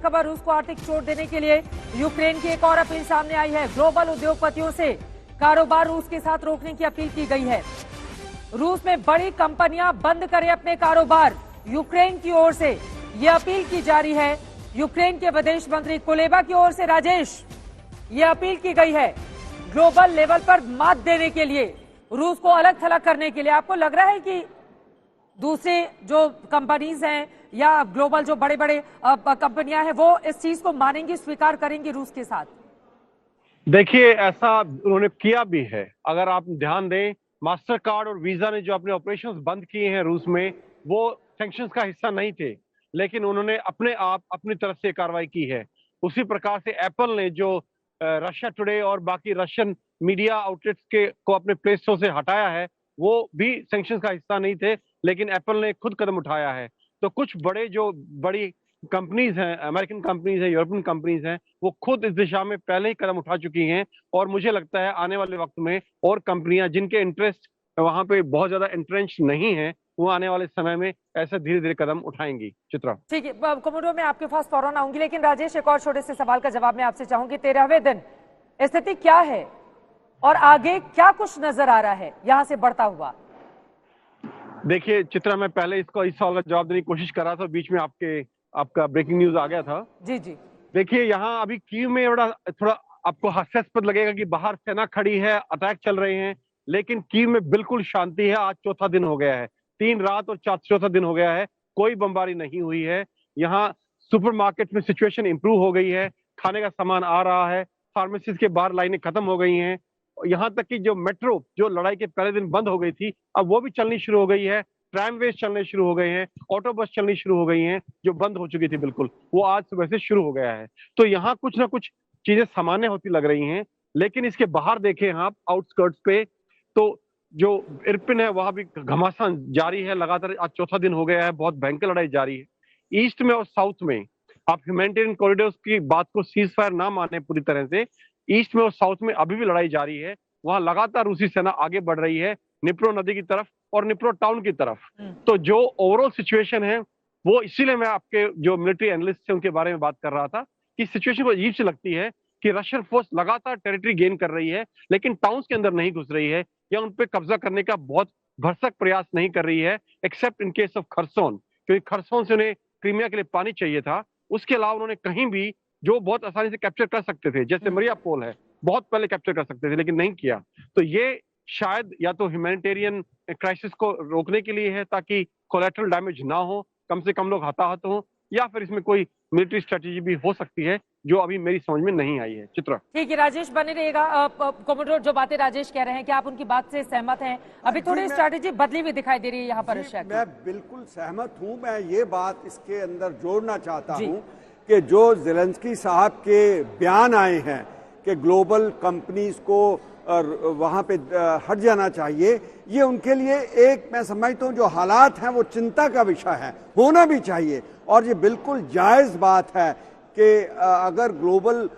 खबर, रूस को आर्थिक चोट देने के लिए यूक्रेन की एक और अपील सामने आई है। ग्लोबल उद्योगपतियों से कारोबार रूस के साथ रोकने की अपील की गई है। रूस में बड़ी कंपनियां बंद करें अपने कारोबार, यूक्रेन की ओर से ये अपील की जा रही है। यूक्रेन के विदेश मंत्री कुलेबा की ओर से राजेश ये अपील की गई है ग्लोबल लेवल पर मात देने के लिए, रूस को अलग थलग करने के लिए। आपको लग रहा है कि दूसरे जो कंपनीज हैं या ग्लोबल जो बड़े बड़े कंपनियां हैं वो इस चीज को मानेंगी, स्वीकार करेंगी रूस के साथ? देखिए, ऐसा उन्होंने किया भी है। अगर आप ध्यान दें, मास्टर कार्ड और वीजा ने जो अपने ऑपरेशंस बंद किए हैं रूस में, वो सैंक्शंस का हिस्सा नहीं थे, लेकिन उन्होंने अपने आप अपनी तरफ से कार्रवाई की है। उसी प्रकार से एप्पल ने जो रशिया टुडे और बाकी रशियन मीडिया आउटलेट्स के को अपने प्ले स्टोर से हटाया है, वो भी सैंक्शंस का हिस्सा नहीं थे, लेकिन एप्पल ने खुद कदम उठाया है। तो कुछ बड़ी कंपनीज हैं, अमेरिकन कंपनीज हैं, यूरोपियन कंपनीज हैं, वो खुद इस दिशा में पहले ही कदम उठा चुकी हैं। और मुझे लगता है आने वाले वक्त में और कंपनियां जिनके इंटरेस्ट वहां पे बहुत ज्यादा इंट्रेंच नहीं है, वो आने वाले समय में ऐसे धीरे धीरे कदम उठाएंगी। चित्रा, ठीक है, कोमोडोर मैं आपके पास फौरन आऊंगी, लेकिन राजेश एक और छोटे से सवाल का जवाब मैं आपसे चाहूंगी। 13वें दिन स्थिति क्या है और आगे क्या कुछ नजर आ रहा है यहां से बढ़ता हुआ? देखिए चित्रा, मैं पहले इस सवाल का जवाब देने की कोशिश कर रहा था, बीच में आपका ब्रेकिंग न्यूज आ गया था। जी जी, देखिए, यहाँ अभी कीव में थोड़ा आपको हास्यास्पद लगेगा कि बाहर सेना खड़ी है, अटैक चल रहे हैं, लेकिन कीव में बिल्कुल शांति है। आज चौथा दिन हो गया है, 3 रात और चौथा दिन हो गया है, कोई बमबारी नहीं हुई है। यहाँ सुपरमार्केट में सिचुएशन इंप्रूव हो गई है, खाने का सामान आ रहा है, फार्मेसीज के बाहर लाइनें खत्म हो गई हैं। यहाँ तक कि जो मेट्रो जो लड़ाई के पहले दिन बंद हो गई थी, अब वो भी चलनी शुरू हो गई है। ट्रामवेज चलने शुरू हो गए हैं, ऑटो बस चलनी शुरू हो गई हैं, जो बंद हो चुकी थी बिल्कुल, वो आज सुबह से शुरू हो गया है। तो यहाँ कुछ ना कुछ चीजें सामान्य होती लग रही हैं। लेकिन इसके बाहर देखें आप आउटस्कर्ट्स पे, तो जो इरपिन है वहां भी घमासान जारी है लगातार। आज चौथा दिन हो गया है, बहुत भयंकर लड़ाई जारी है। ईस्ट में और साउथ में आप ह्यूमैनिटेरियन कॉरिडोर्स की बात को सीज फायर ना माने पूरी तरह से, ईस्ट में और साउथ में अभी भी लड़ाई जारी है। वहां लगातार रूसी सेना आगे बढ़ रही है, निप्रो नदी की तरफ और निप्रो टाउन की तरफ। तो जो ओवरऑल सिचुएशन है वो, इसीलिए मैं आपके जो मिलिट्री एनालिस्ट थे उनके बारे में बात कर रहा था कि सिचुएशन को अजीब सी लगती है कि रशियन फोर्स लगातार टेरिटरी गेन कर रही है, लेकिन टाउन्स के अंदर नहीं घुस रही है या उन पे कब्जा करने का बहुत भरसक प्रयास नहीं कर रही है, एक्सेप्ट इन केस ऑफ खरसोन, क्योंकि खरसोन से उन्हें क्रीमिया के लिए पानी चाहिए था। उसके अलावा उन्होंने कहीं भी जो बहुत आसानी से कैप्चर कर सकते थे, जैसे मरियापोल है, बहुत पहले कैप्चर कर सकते थे, लेकिन नहीं किया। तो ये शायद या तो ह्यूमैनिटेरियन क्राइसिस को रोकने के लिए है ताकि कोलैटरल डैमेज ना हो, कम से कम लोग हताहत हो, या फिर इसमें कोई मिलिट्री स्ट्रेटेजी भी हो सकती है जो अभी मेरी समझ में नहीं आई है। चित्रा, ठीक है, राजेश बने रहिएगा। कोमोडोर, जो बातें राजेश कह रहे हैं, क्या आप उनकी बात से सहमत हैं? अभी थोड़ी स्ट्रेटेजी बदली हुई दिखाई दे रही है यहाँ पर रशिया की। मैं बिल्कुल सहमत हूँ। मैं ये बात इसके अंदर जोड़ना चाहता हूँ कि जो ज़ेलेंस्की साहब के बयान आए हैं कि ग्लोबल कंपनीज को वहाँ पे हट जाना चाहिए, ये उनके लिए एक, मैं समझता हूँ जो हालात हैं वो चिंता का विषय है, होना भी चाहिए। और ये बिल्कुल जायज़ बात है कि अगर ग्लोबल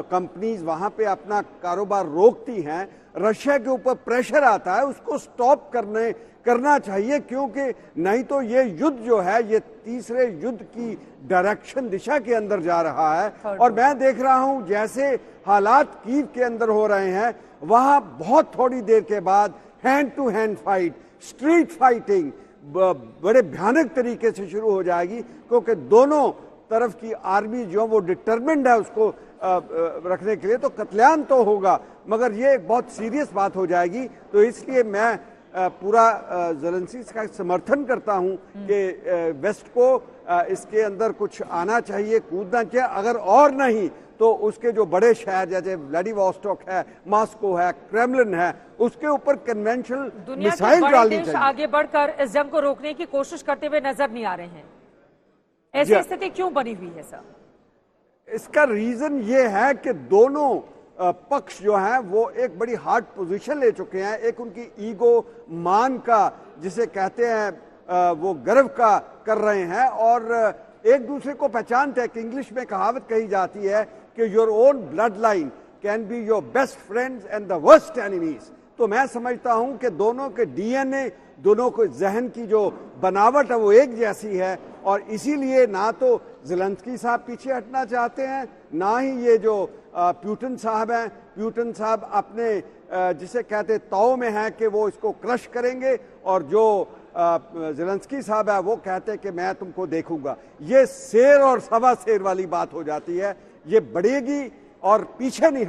कंपनीज वहाँ पे अपना कारोबार रोकती हैं, रशिया के ऊपर प्रेशर आता है, उसको स्टॉप करना चाहिए, क्योंकि नहीं तो ये युद्ध जो है ये तीसरे युद्ध की डायरेक्शन दिशा के अंदर जा रहा है। और मैं देख रहा हूं जैसे हालात कीव के अंदर हो रहे हैं, वहां बहुत थोड़ी देर के बाद hand to hand fight, street fighting बड़े भयानक तरीके से शुरू हो जाएगी, क्योंकि दोनों तरफ की आर्मी जो वो डिटरमिन्ड है उसको रखने के लिए। तो कत्लेआम तो होगा, मगर ये एक बहुत सीरियस बात हो जाएगी। तो इसलिए मैं पूरा ज़ेलेंस्की का समर्थन करता हूं कि वेस्ट को इसके अंदर कुछ आना चाहिए, कूदना चाहिए। अगर और नहीं तो उसके जो बड़े शहर जैसे व्लादिवोस्टोक है, मॉस्को है, क्रेमलिन है, उसके ऊपर कन्वेंशनल मिसाइल डालनी चाहिए। आगे बढ़कर इस जंग को रोकने की कोशिश करते हुए नजर नहीं आ रहे हैं। ऐसी स्थिति क्यों बनी हुई है सर? इसका रीजन ये है कि दोनों पक्ष जो हैं वो एक बड़ी हार्ड पोजीशन ले चुके हैं। एक उनकी ईगो, मान का जिसे कहते हैं वो गर्व का कर रहे हैं, और एक दूसरे को पहचानते हैं कि इंग्लिश में कहावत कही जाती है कि your own blood line can be your best friends and the worst enemies. तो मैं समझता हूं कि दोनों के डीएनए, दोनों को जहन की जो बनावट है वो एक जैसी है, और इसीलिए ना तो ज़ेलेंस्की साहब पीछे हटना चाहते हैं, ना ही ये जो प्यूटिन साहब हैं। प्यूटिन साहब अपने जिसे कहते तौ में हैं कि वो इसको क्रश करेंगे, और जो ज़ेलेंस्की साहब है वो कहते हैं कि मैं तुमको देखूंगा। ये शेर और सवा शेर वाली बात हो जाती है। ये बढ़ेगी और पीछे नहीं हट